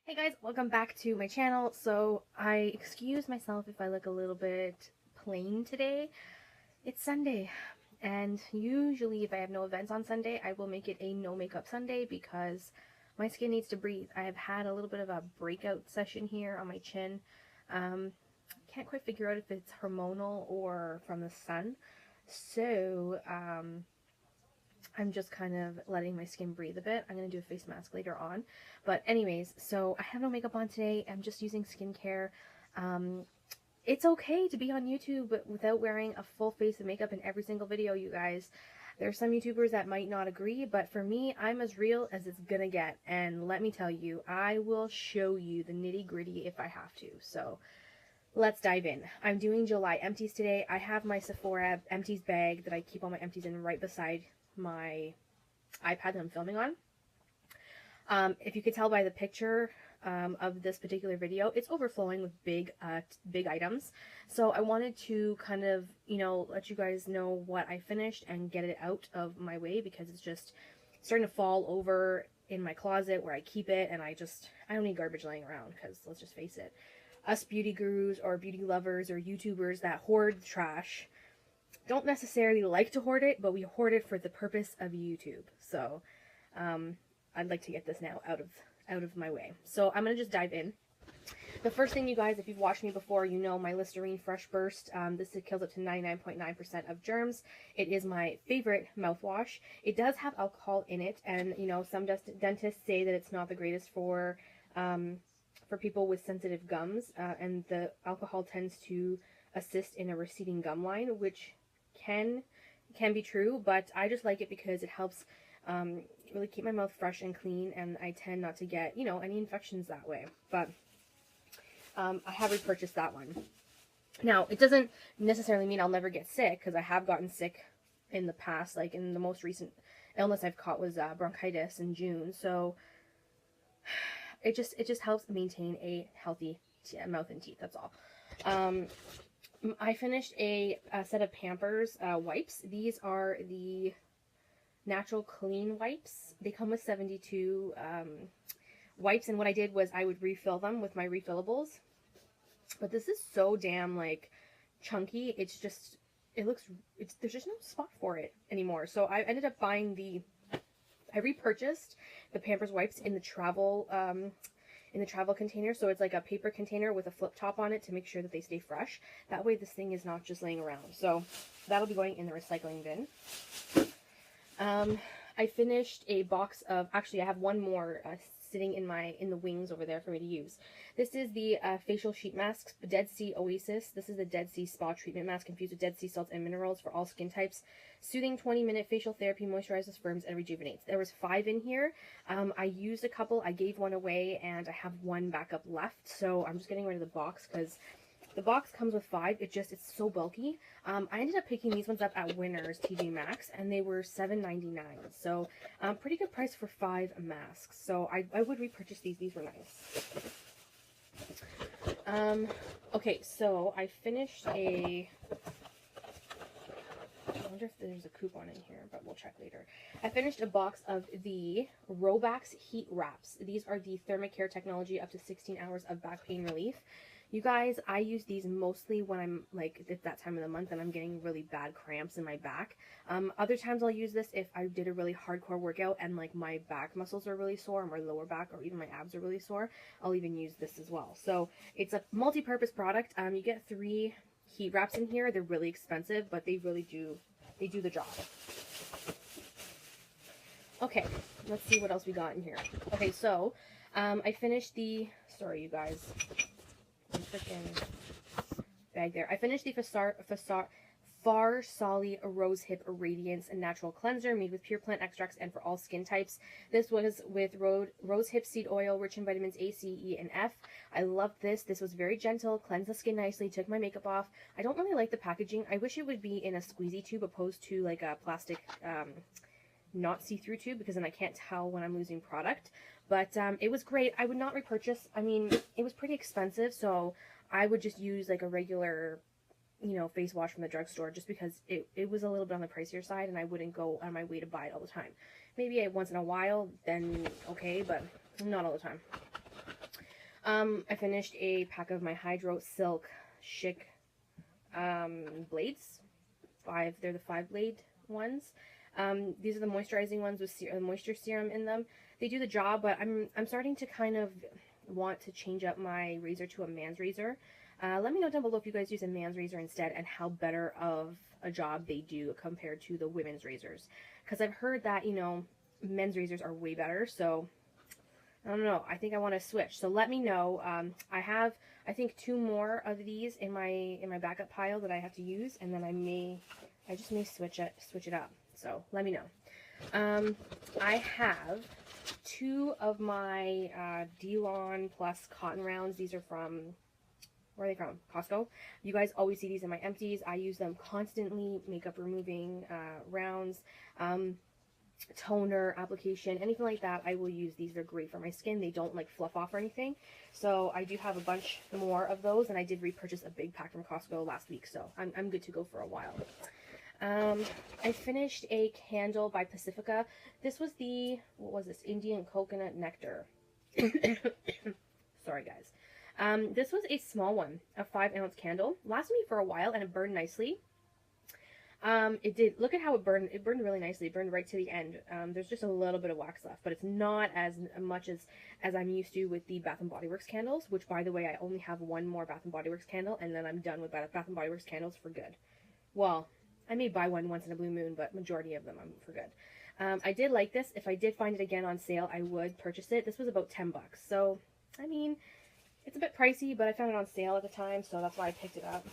Hey guys, welcome back to my channel. So I excuse myself if I look a little bit plain today. It's Sunday, and usually if I have no events on Sunday, I will make it a no makeup Sunday because my skin needs to breathe. I have had a little bit of a breakout session here on my chin. Can't quite figure out if it's hormonal or from the sun. So I'm just kind of letting my skin breathe a bit. I'm going to do a face mask later on. But anyways, so I have no makeup on today. I'm just using skincare. It's okay to be on YouTube without wearing a full face of makeup in every single video, you guys. There are some YouTubers that might not agree, but for me, I'm as real as it's gonna get. And let me tell you, I will show you the nitty-gritty if I have to. So let's dive in. I'm doing July empties today. I have my Sephora empties bag that I keep all my empties in right beside my iPad that I'm filming on. If you could tell by the picture of this particular video, it's overflowing with big items. So I wanted to kind of, let you guys know what I finished and get it out of my way because it's just starting to fall over in my closet where I keep it, and I don't need garbage laying around because let's just face it, us beauty gurus or beauty lovers or YouTubers that hoard trash don't necessarily like to hoard it, but we hoard it for the purpose of YouTube. So I'd like to get this now out of my way. So I'm gonna just dive in. The first thing, you guys, if you've watched me before, you know my Listerine Fresh Burst. This kills up to 99.9% of germs. It is my favorite mouthwash. It does have alcohol in it, and some dentists say that it's not the greatest for people with sensitive gums, and the alcohol tends to assist in a receding gum line, which can be true, but I just like it because it helps really keep my mouth fresh and clean, and I tend not to get any infections that way. But I have repurchased that one. Now, it doesn't necessarily mean I'll never get sick, because I have gotten sick in the past. Like, in the most recent illness I've caught was bronchitis in June. So it just helps maintain a healthy mouth and teeth. That's all. I finished a set of Pampers wipes. These are the natural clean wipes. They come with 72 wipes, and what I did was I would refill them with my refillables. But this is so damn chunky. There's just no spot for it anymore. So I ended up buying I repurchased the Pampers wipes in the travel container. So it's like a paper container with a flip top on it to make sure that they stay fresh. That way this thing is not just laying around. So that'll be going in the recycling bin. I finished a box of, actually I have one more sitting in the wings over there for me to use. This is the facial sheet masks, Dead Sea Oasis. This is the Dead Sea Spa Treatment Mask infused with Dead Sea salts and minerals for all skin types. Soothing 20-minute facial therapy, moisturizes, firms, and rejuvenates. There was 5 in here. I used a couple. I gave one away, and I have one backup left. So I'm just getting rid of the box because the box comes with 5. It's so bulky. I ended up picking these ones up at Winners TJ Maxx, and they were $7.99. So pretty good price for 5 masks. So I would repurchase these. These were nice. Okay, so I finished I wonder if there's a coupon in here, but we'll check later. I finished a box of the Robax Heat Wraps. These are the Thermacare technology, up to 16 hours of back pain relief. You guys, I use these mostly when I'm it's that time of the month and I'm getting really bad cramps in my back. Other times I'll use this if I did a really hardcore workout and my back muscles are really sore, or my lower back, or even my abs are really sore. I'll even use this as well. So it's a multi-purpose product. You get 3 heat wraps in here. They're really expensive, but they really do the job. Okay, let's see what else we got in here. Okay, so I finished sorry you guys, freaking bag there. I finished the Farsali Rose Hip Radiance and Natural Cleanser, made with pure plant extracts and for all skin types. This was with rose hip seed oil, rich in vitamins A, C, E, and F. I loved this. This was very gentle, cleansed the skin nicely, took my makeup off. I don't really like the packaging. I wish it would be in a squeezy tube opposed to like a plastic not see-through tube, because then I can't tell when I'm losing product. But it was great. I would not repurchase. I mean, it was pretty expensive, so I would just use like a regular face wash from the drugstore, just because it was a little bit on the pricier side, and I wouldn't go on my way to buy it all the time. Maybe once in a while, then okay, but not all the time. I finished a pack of my Hydro Silk Chic blades. They're the 5-blade ones. These are the moisturizing ones with moisture serum in them. They do the job, but I'm starting to kind of want to change up my razor to a man's razor. Let me know down below if you guys use a man's razor instead and how better of a job they do compared to the women's razors. Because I've heard that, you know, men's razors are way better, so I don't know. I think I want to switch. So let me know. I have, I think, 2 more of these in my backup pile that I have to use, and then I just may switch it up. So let me know. I have 2 of my D-Lon Plus cotton rounds. These are from, where are they from? Costco. You guys always see these in my empties. I use them constantly. Makeup removing rounds, toner application, anything like that. I will use these. They're great for my skin. They don't like fluff off or anything. So I do have a bunch more of those, and I did repurchase a big pack from Costco last week. So I'm good to go for a while. I finished a candle by Pacifica. This was the, what was this? Indian Coconut Nectar. Sorry, guys. This was a small one, a 5-ounce candle. Lasted me for a while, and it burned nicely. It did. Look at how it burned. It burned really nicely. It burned right to the end. There's just a little bit of wax left, but it's not as much as I'm used to with the Bath & Body Works candles, which, by the way, I only have 1 more Bath & Body Works candle, and then I'm done with Bath & Body Works candles for good. Well, I may buy one once in a blue moon, but majority of them I'm for good. I did like this. If I did find it again on sale, I would purchase it. This was about 10 bucks. So, I mean, it's a bit pricey, but I found it on sale at the time, so that's why I picked it up.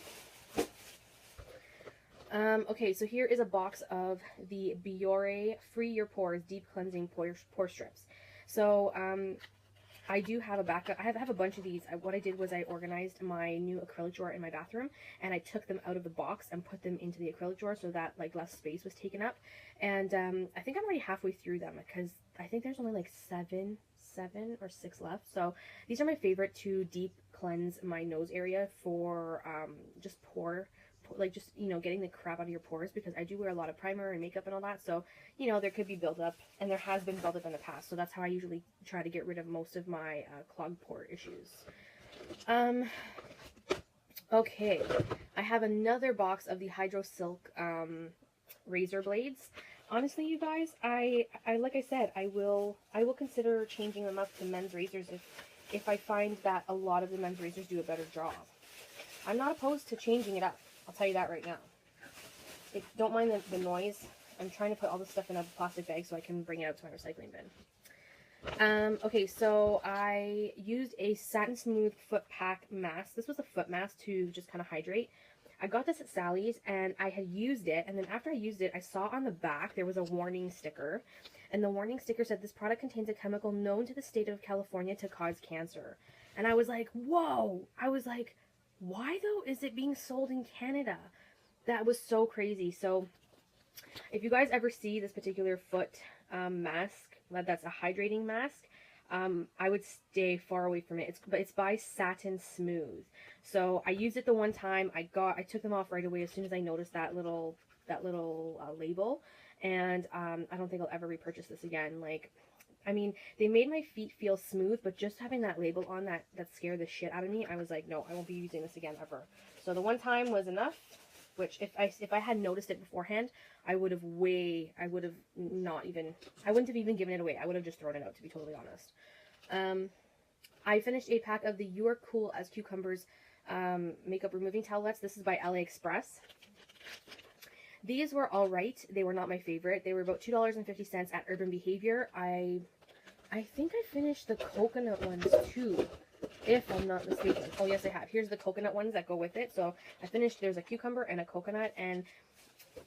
Okay, so here is a box of the Biore Free Your Pores Deep Cleansing Pore Strips. So, I do have a backup. I have a bunch of these. What I did was I organized my new acrylic drawer in my bathroom, and I took them out of the box and put them into the acrylic drawer so that like less space was taken up. And I think I'm already halfway through them because I think there's only like 7 or 6 left. So these are my favorite to deep cleanse my nose area for just just, you know, getting the crap out of your pores, because I do wear a lot of primer and makeup and all that, so, you know, there could be buildup, and there has been buildup in the past, so that's how I usually try to get rid of most of my clogged pore issues. Okay, I have another box of the Hydro Silk razor blades. Honestly, you guys, I like I said, I will consider changing them up to men's razors if I find that a lot of the men's razors do a better job. I'm not opposed to changing it up. I'll tell you that right now. Don't mind the noise. I'm trying to put all this stuff in a plastic bag so I can bring it out to my recycling bin. Okay, so I used a Satin Smooth Foot Pack mask. This was a foot mask to just kind of hydrate. I got this at Sally's, and I had used it, and then after I used it, I saw on the back there was a warning sticker, and the warning sticker said this product contains a chemical known to the state of California to cause cancer. And I was like, whoa! I was like, why though is it being sold in Canada? That was so crazy. So if you guys ever see this particular foot mask, that's a hydrating mask, I would stay far away from it. It's by Satin Smooth. So I used it the one time. I took them off right away as soon as I noticed that little label, and I don't think I'll ever repurchase this again. Like, I mean, they made my feet feel smooth, but just having that label on that scared the shit out of me. I was like, no, I won't be using this again ever. So the one time was enough, which if I had noticed it beforehand, I wouldn't have even given it away. I would have just thrown it out, to be totally honest. I finished a pack of the You Are Cool as Cucumbers makeup removing towelettes. This is by LA Express. These were all right. They were not my favorite. They were about $2.50 at Urban Behavior. I think I finished the coconut ones too, if I'm not mistaken. Oh, yes, I have. Here's the coconut ones that go with it. So I finished, there's a cucumber and a coconut, and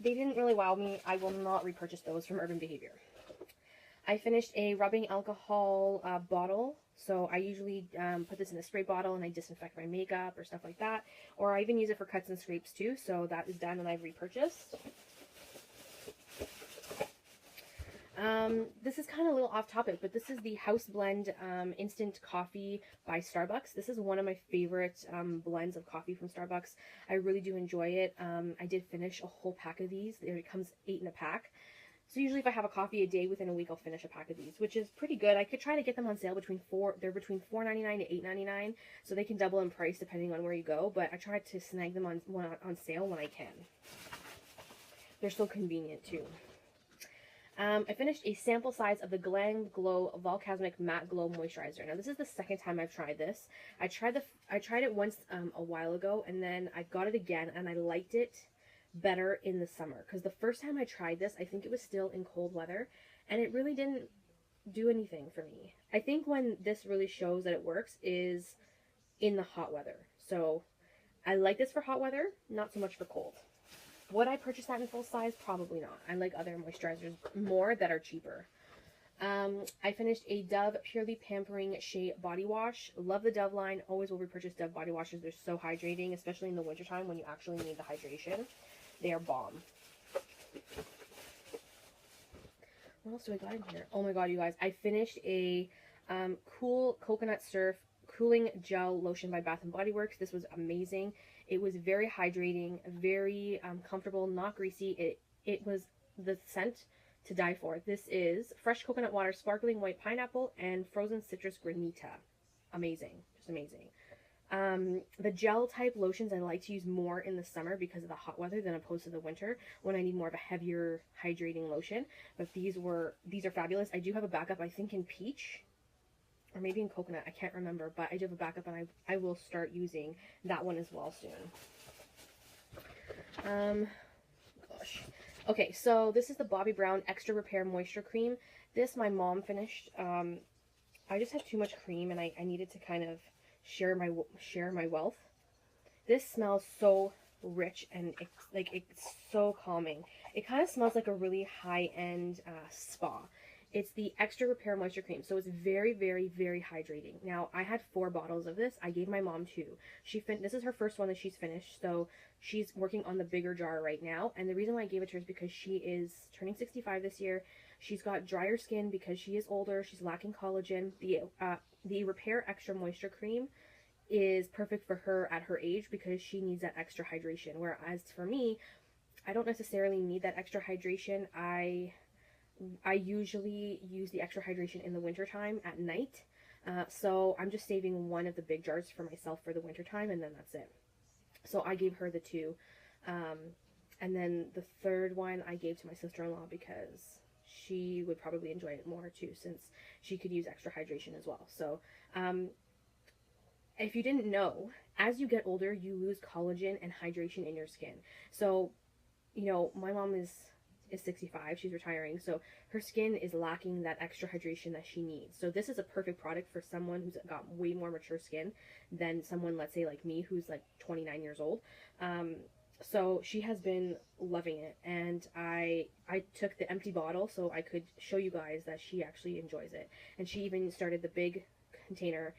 they didn't really wow me. I will not repurchase those from Urban Behavior. I finished a rubbing alcohol bottle. So I usually put this in a spray bottle and I disinfect my makeup or stuff like that. Or I even use it for cuts and scrapes too. So that is done and I've repurchased. This is kind of a little off topic, but this is the House Blend Instant Coffee by Starbucks. This is one of my favorite blends of coffee from Starbucks. I really do enjoy it. I did finish a whole pack of these. It comes 8 in a pack. So usually if I have a coffee a day, within a week I'll finish a pack of these, which is pretty good. I could try to get them on sale they're between $4.99 to $8.99, so they can double in price depending on where you go, but I try to snag them on sale when I can. They're so convenient too. I finished a sample size of the Glam Glow Volcasmic Matte Glow Moisturizer. Now this is the second time I've tried this. I tried it once a while ago, and then I got it again, and I liked it better in the summer, because the first time I tried this, I think it was still in cold weather, and it really didn't do anything for me. I think when this really shows that it works is in the hot weather. So I like this for hot weather, not so much for cold. Would I purchase that in full size? Probably not. I like other moisturizers more that are cheaper. I finished a Dove Purely Pampering Shea Body Wash. Love the Dove line. Always will repurchase Dove body washes. They're so hydrating, especially in the wintertime when you actually need the hydration. They are bomb. What else do I got in here? Oh my god, you guys. I finished a Cool Coconut Surf Cooling Gel Lotion by Bath & Body Works. This was amazing. It was very hydrating, very comfortable, not greasy. It was the scent to die for. This is fresh coconut water, sparkling white pineapple, and frozen citrus granita. Amazing. Just amazing. The gel type lotions I like to use more in the summer because of the hot weather than opposed to the winter when I need more of a heavier hydrating lotion. But these are fabulous. I do have a backup, I think in peach or maybe in coconut. I can't remember, but I do have a backup, and I will start using that one as well soon. Gosh. Okay, so this is the Bobbi Brown Extra Repair Moisture Cream. This my mom finished. I just had too much cream, and I needed to kind of share my wealth. This smells so rich, and it's so calming. It kind of smells like a really high-end spa. It's the Extra Repair Moisture Cream, so it's very, very, very hydrating. Now, I had 4 bottles of this. I gave my mom 2. This is her first one that she's finished, so she's working on the bigger jar right now. And the reason why I gave it to her is because she is turning 65 this year. She's got drier skin because she is older. She's lacking collagen. The Repair Extra Moisture Cream is perfect for her at her age because she needs that extra hydration. Whereas for me, I don't necessarily need that extra hydration. I usually use the extra hydration in the wintertime at night. So I'm just saving one of the big jars for myself for the wintertime, and then that's it. So I gave her the 2. And then the third one I gave to my sister-in-law because she would probably enjoy it more too, since she could use extra hydration as well. So if you didn't know, as you get older, you lose collagen and hydration in your skin. So, you know, my mom is 65, she's retiring, so her skin is lacking that extra hydration that she needs. So this is a perfect product for someone who's got way more mature skin than someone, let's say like me, who's like 29 years old. So she has been loving it, and I took the empty bottle so I could show you guys that she actually enjoys it. And she even started the big container.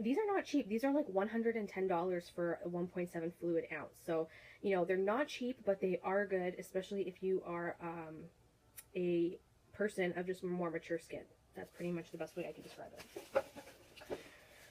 These are not cheap. These are like $110 for a 1.7 fluid ounce. So, you know, they're not cheap, but they are good, especially if you are a person of just more mature skin. That's pretty much the best way I can describe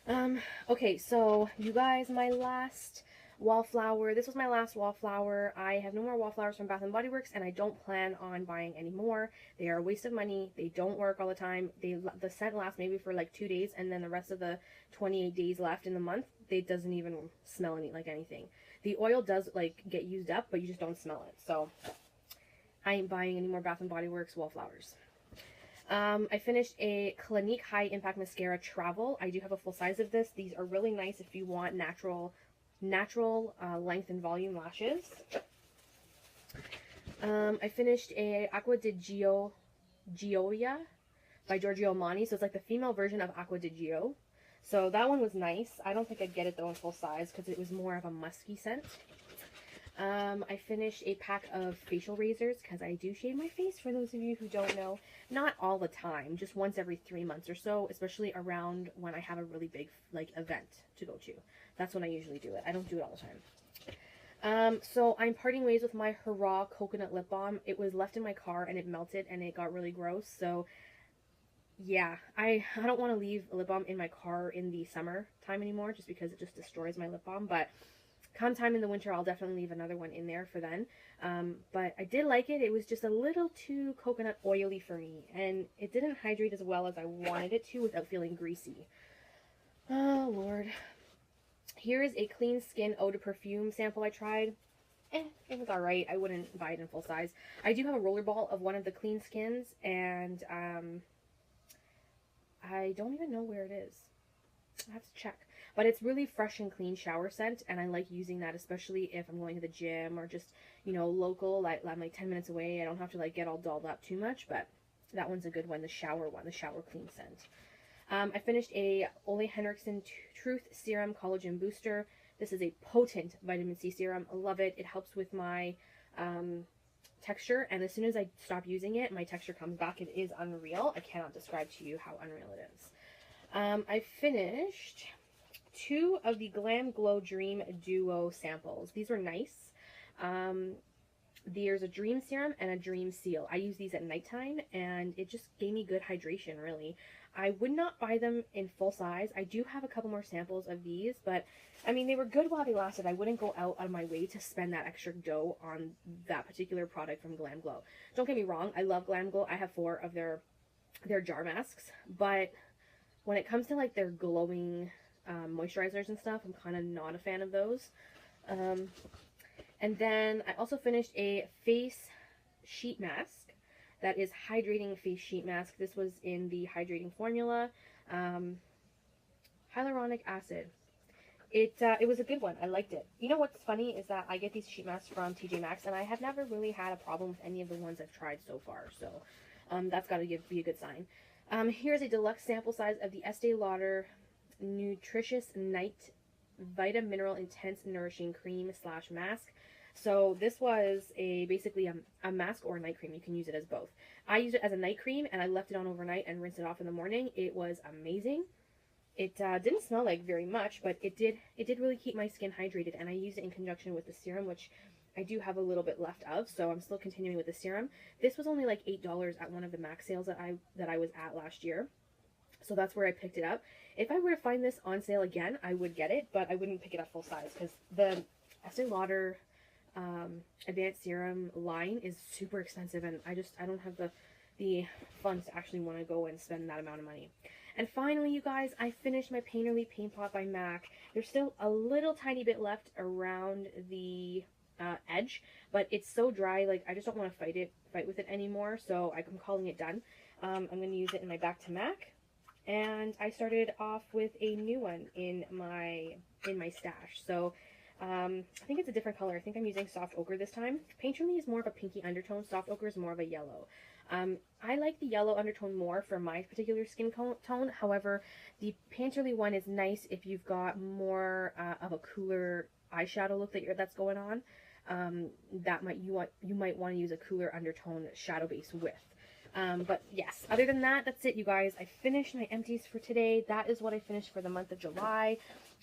it. Okay, so you guys, my last wallflower. This was my last wallflower. I have no more wallflowers from Bath & Body Works, and I don't plan on buying any more. They are a waste of money. They don't work all the time. The scent lasts maybe for like 2 days, and then the rest of the 28 days left in the month, it doesn't even smell like anything. The oil does like get used up, but you just don't smell it. So I ain't buying any more Bath & Body Works wallflowers. I finished a Clinique High Impact Mascara Travel. I do have a full size of this. These are really nice if you want natural length and volume lashes. I finished a Acqua di Gioia by Giorgio Armani. So it's like the female version of Acqua di Gio. So that one was nice. I don't think I'd get it though in full size because it was more of a musky scent. I finished a pack of facial razors because I do shave my face, for those of you who don't know. Not all the time, just once every 3 months or so, especially around when I have a really big like event to go to. That's when I usually do it. I don't do it all the time. So I'm parting ways with my Hurrah Coconut Lip Balm. It was left in my car and it melted and it got really gross. So yeah, I don't want to leave a lip balm in my car in the summer time anymore just because it just destroys my lip balm. But come time in the winter, I'll definitely leave another one in there for then. But I did like it. It was just a little too coconut oily for me, and it didn't hydrate as well as I wanted it to without feeling greasy. Oh, Lord. Here is a Clean Skin Eau de Perfume sample I tried. It was alright. I wouldn't buy it in full size. I do have a rollerball of one of the Clean Skins, and I don't even know where it is. I have to check. But it's really fresh and clean shower scent, and I like using that, especially if I'm going to the gym or just, you know, local. Like, I'm like 10 minutes away. I don't have to like get all dolled up too much, but that one's a good one, the shower clean scent. I finished a Ole Henriksen Truth Serum Collagen Booster. This is a potent vitamin C serum. I love it. It helps with my texture, and as soon as I stop using it, my texture comes back. It is unreal. I cannot describe to you how unreal it is. I finished 2 of the Glam Glow Dream Duo samples. These were nice. There's a Dream Serum and a Dream Seal. I use these at nighttime, and it just gave me good hydration, really. I would not buy them in full size. I do have a couple more samples of these, but, I mean, they were good while they lasted. I wouldn't go out of my way to spend that extra dough on that particular product from Glam Glow. Don't get me wrong. I love Glam Glow. I have 4 of their jar masks, but when it comes to, like, their glowing moisturizers and stuff, I'm kind of not a fan of those. And then I also finished a face sheet mask. That is hydrating face sheet mask. This was in the hydrating formula. Hyaluronic acid. It was a good one. I liked it. You know what's funny is that I get these sheet masks from TJ Maxx, and I have never really had a problem with any of the ones I've tried so far. So that's got to be a good sign. Here's a deluxe sample size of the Estee Lauder Nutritious Night Vita Mineral Intense Nourishing Cream / Mask. So this was basically a mask or a night cream. You can use it as both. I used it as a night cream, and I left it on overnight and rinsed it off in the morning. It was amazing. It didn't smell like very much, but it did really keep my skin hydrated, and I used it in conjunction with the serum, which I do have a little bit left of, so I'm still continuing with the serum. This was only like $8 at one of the Max sales that I was at last year. So that's where I picked it up. If I were to find this on sale again, I would get it, but I wouldn't pick it up full size because the Estee Lauder advanced serum line is super expensive, and I don't have the funds to actually want to go and spend that amount of money. And finally, you guys, I finished my Painterly Paint Pot by MAC. There's still a little tiny bit left around the edge, but it's so dry, like I just don't want to fight with it anymore, so I'm calling it done. I'm going to use it in my Back to MAC, and I started off with a new one in my stash. So I think it's a different color. I think I'm using Soft Ochre this time. Painterly is more of a pinky undertone. Soft Ochre is more of a yellow. I like the yellow undertone more for my particular skin tone. However, the Painterly one is nice if you've got more of a cooler eyeshadow look that's going on. You might want to use a cooler undertone shadow base with. But yes, other than that, that's it, you guys. I finished my empties for today. That is what I finished for the month of July.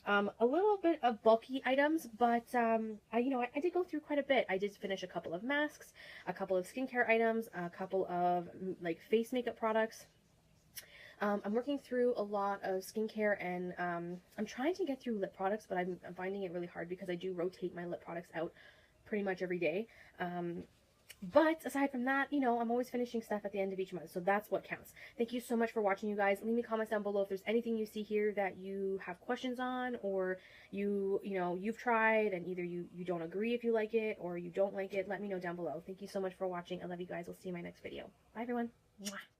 A little bit of bulky items, but I did go through quite a bit. I did finish a couple of masks, a couple of skincare items, a couple of like face makeup products. I'm working through a lot of skincare, and I'm trying to get through lip products, but I'm finding it really hard because I do rotate my lip products out pretty much every day. But aside from that, I'm always finishing stuff at the end of each month, so that's what counts. Thank you so much for watching, you guys. Leave me comments down below if there's anything you see here that you have questions on, or you've tried and either you don't agree if you like it or you don't like it. Let me know down below. Thank you so much for watching. I love you guys. We'll see you in my next video. Bye, everyone. Mwah.